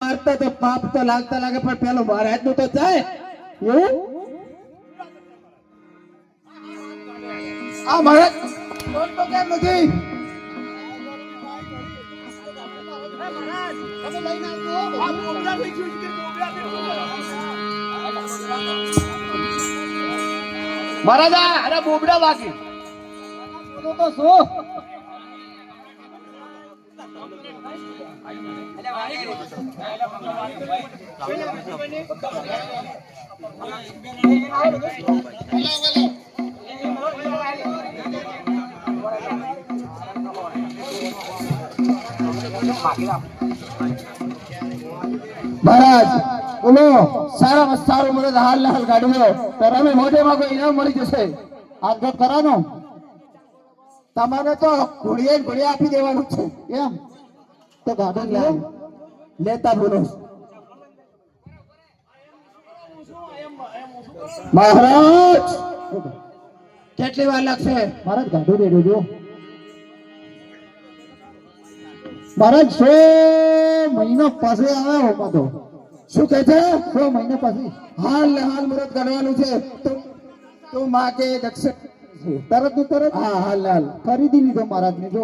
મારતા તો પાપ તો લાગતા લાગે પણ પેલો મહારાજ નું તો જાય એવું આ મહારાજ કોણ તો કેમ નથી મહારાજા અરે બોબડા વાગી તો શું મહારાજ બોલો સારામાં સારું મળે તો હાલ ને હાલ કાઢ્યો તો રમે મોઢેમાં કોઈ ઇનામ મળી જશે આગળ કરાનો તમારે તો ઘોડીએ આપી દેવાનું છે એમ તો ગાર્ડન લેતા બોલો મહારાજ કેટલી વાર લાગશે મહારાજ ગાઢું દે દેજો મહારાજ 6 મહિના પાસે આવ્યો તો શું કહે છે 6 મહિના પછી હાલ ને હાલ મુહૂર્ત કાઢવાનું છે તો માં કે દક્ષિણ તરત નું તરત હા હાલ હાલ ખરીદી લીધો મહારાજ ને જો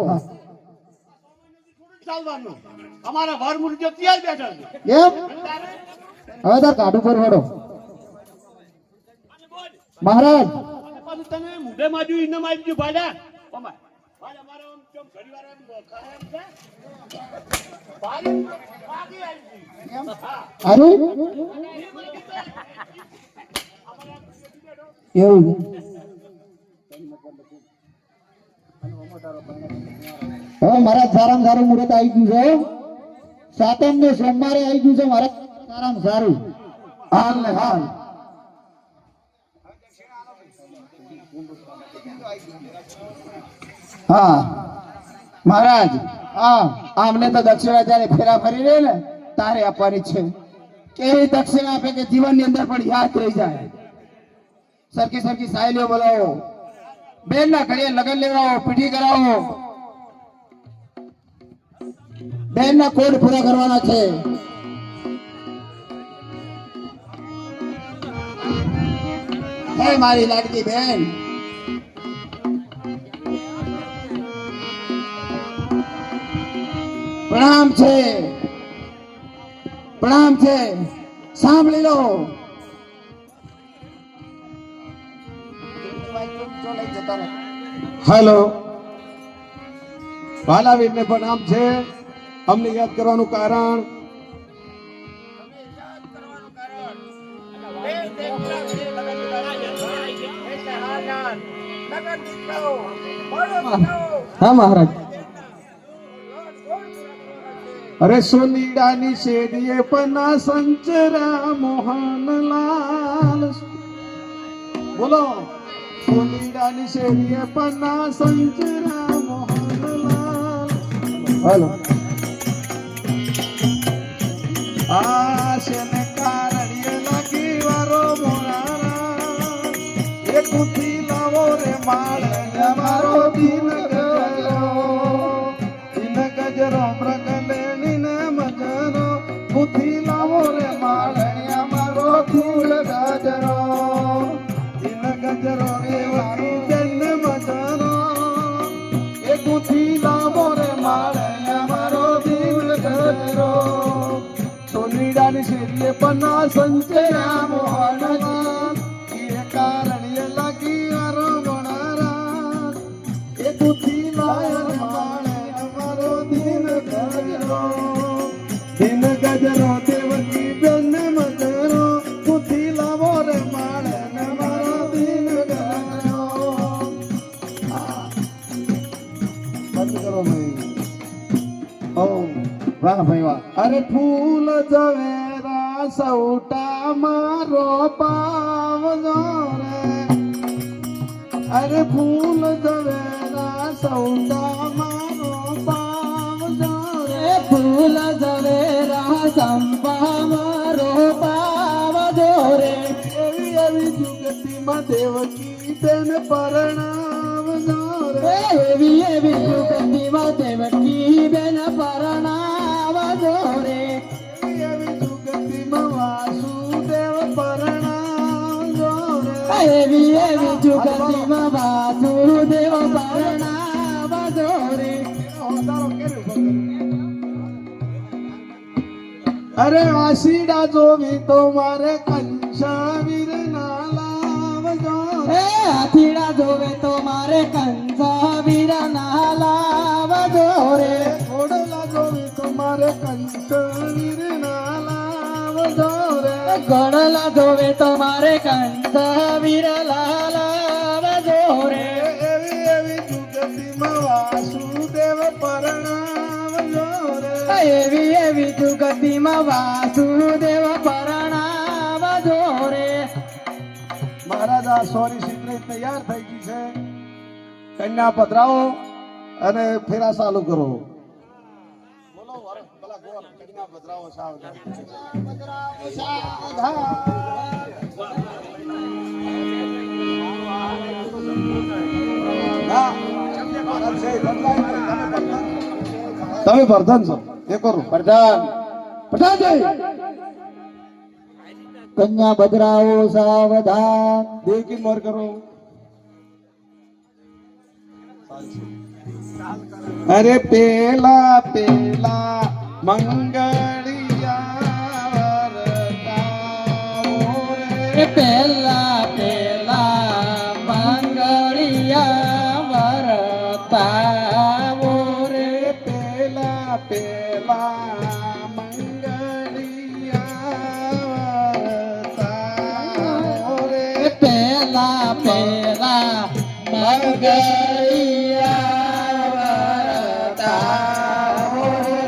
ચાલવાનું અમારા વર મુરજો ત્યાં બેઠા છે એમ હવે તાર કાઢું પર વડો મહારાજ તને મુઢે માં જો ઇનામ આવી ગયું ભાડા ઓમાય ભાડા મારો આમ ચમ ઘડીવાર એમ ખાય છે ભાડે ભાગી આવી એમ અરે એવું હવે મારા સારામાં સારું મુહૂર્ત આવી ગયું છે સાતમ ને સોમવારે આવી ગયું છે મારા સારામાં સારું હાલ ને હાલ હા મહારાજ હા આમને તો દક્ષિણા જયારે ફેરા ફરી રહે ને તારે આપવાની છે કેવી દક્ષિણા આપે કે જીવન ની અંદર પણ યાદ રહી જાય સરખી સરખી સાહેલીઓ બોલાવો બેન ના ઘડીએ લગન લેવડાવો પીઠી કરાવો બેન ના કોડ પૂરા કરવાના છે હે મારી લાડકી બેન પ્રણામ છે સાંભળી લો હેલો ભાલાવીર ને પ્રણામ છે અમને યાદ કરવાનું કારણ હા મહારાજ અરે સોનીડાની શેરીએ પના સંચરા મોહનલાલ બોલો સોનીડાની શેરીએ પના સંચરા મોહનલાલ હાલો આશને કારણીએ લાગી વારો મોરારા એ કુથી લાવો રે માળ મારો દિન ગજરો મૃગલેણી ને મજરો કુથી લાવો રે માળ મારો ફૂલ ગજરો દિન ગજરો રે વારી જન મજરો એ કુથી લાવો રે માળ મારો દિલ ગજરો સોનીડાની શેરીએ પના સંચયા મોહનલાલ એ કારણીએ લાગી વારો મોણારા એ કુથી લાયો માળે અમારો દિન ગજરો દેવકી બેન મજરો કુથી લાવો રે માળે મારો દિન ગજરો બંધ કરો ભાઈ ઓ વાહ ભાઈ વાહ અરે ફૂલ ઝવેરા સૌટા મારો પાવજો રે અરે ફૂલ ઝવેરા સૌટા મારો પાવજો રે ફૂલ ઝવેરા સંપા મારો પાવજો રે એવી એવી જુગતીમાં દેવકી બેન પરણાવજો રે એવી એવી જુગતીમાં દેવકી બેન પરણાવજો રે એવી એવી એવી જુગતીમાં વાસુદેવ પરણાવજો રે. અરે આશીડા જોવી તો મારે કંસાવીર ના લાવજો એ હાથીડા જોવે તો મારે કંસા વીરા લાવજો રે. ઘોડલા જોવી તો મારે કંસાવીર ના લાવજો રે ગણલા જોવે તો મારે કંસા વીરા લાવજો રે. એવી એવી જુગતીમાં વાસુદેવ પરણાવજો રે એવી એવી જુગતીમાં વાસુદેવ પરણાવજો રે. મહારાજ આ સોરી સિક્રેટ તૈયાર થઈ ગઈ છે કન્યા પધરાવો અને ફેરા ચાલુ કરો બોલો ભલા ગોર કન્યા પધરાવો સાવધાન તમે પ્રધાન છો એ કરો પ્રધાન પ્રધાનજી કન્યા બદરાવો સાવધાન. દેવકી મોર કરો અરે પેલા પેલા મંગળિયા વરતાવો રે પેલા પેલા મંગળિયા વરતાવો રે. પેલા પેલા મંગળિયા વરતાવો રે પેલા પેલા મંગળિયા વરતાવો રે.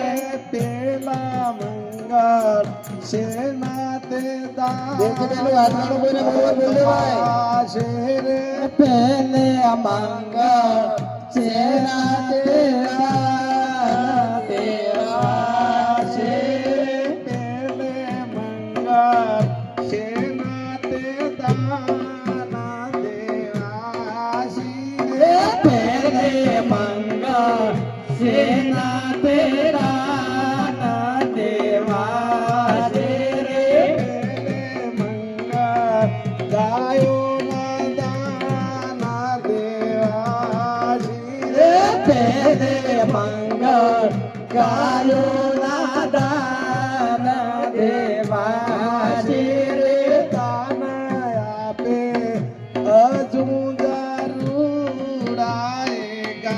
પેલા મંગળ સેના તે દેખેલું હાથવાનું કોઈને બરોબર બોલ દેવાય. શેરે પેલે મંગળ સેના તેરા તેરા છે. પેલે મંગળ સેના તે દાના દેવાસી એ પેલે મંગળ સેના તેરા ના દેવા છે રે. પેલે મંગળ ગાયો ના દાના દેવાસી એ પેલે મંગળ ગાયો ના